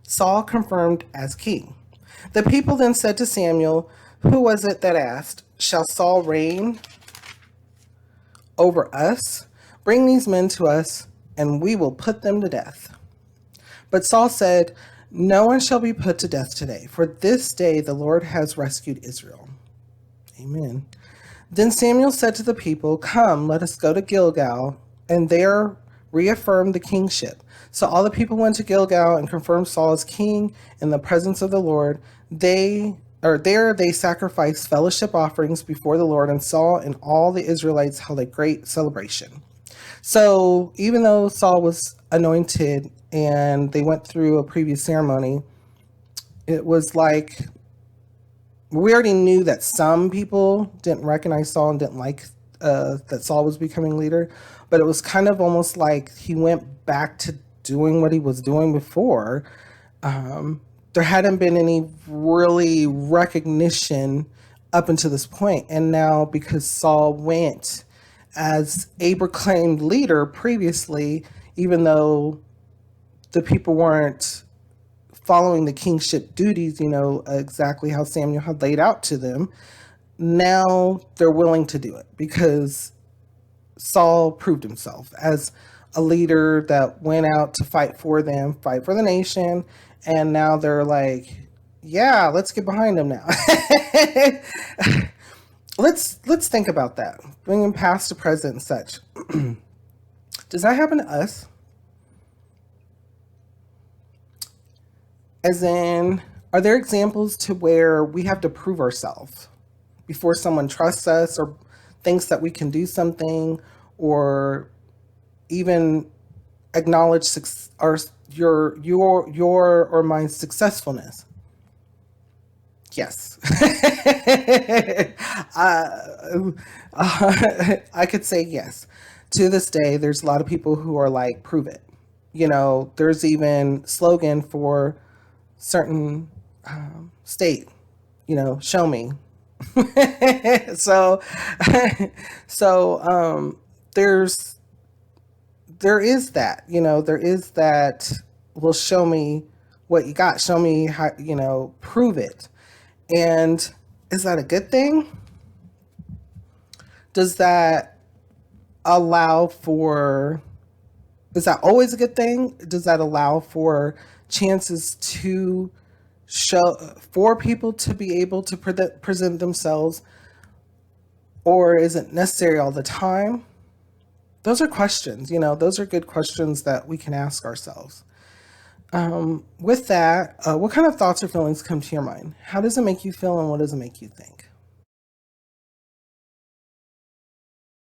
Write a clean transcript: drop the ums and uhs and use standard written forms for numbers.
Saul confirmed as king. The people then said to Samuel, "Who was it that asked, 'Shall Saul reign over us? Bring these men to us, and we will put them to death.' But Saul said, 'No one shall be put to death today, for this day the Lord has rescued Israel.'" Amen. Then Samuel said to the people, "Come, let us go to Gilgal, and there reaffirm the kingship." So all the people went to Gilgal and confirmed Saul as king in the presence of the Lord. They sacrificed fellowship offerings before the Lord, and Saul and all the Israelites held a great celebration. So even though Saul was anointed and they went through a previous ceremony, it was like we already knew that some people didn't recognize Saul and didn't like that Saul was becoming leader, but it was kind of almost like he went back to doing what he was doing before. There hadn't been any really recognition up until this point, and now because Saul went as a proclaimed leader previously, even though the people weren't following the kingship duties, exactly how Samuel had laid out to them, now they're willing to do it because Saul proved himself as a leader that went out to fight for them, fight for the nation, and now they're like, yeah, let's get behind him now. let's think about that. Bringing past to present and such. Does that happen to us? As in, are there examples to where we have to prove ourselves before someone trusts us or thinks that we can do something, or even acknowledge our your or my successfulness? Yes. I could say yes. To this day, there's a lot of people who are like, prove it. There's even slogan for certain state, show me. so, so there is that, there is that. Well, show me what you got. Show me how, prove it. And is that a good thing? Does that allow for, is that always a good thing? Does that allow for chances to show, for people to be able to present themselves, or is it necessary all the time? Those are questions, those are good questions that we can ask ourselves. With that, what kind of thoughts or feelings come to your mind? How does it make you feel, and what does it make you think?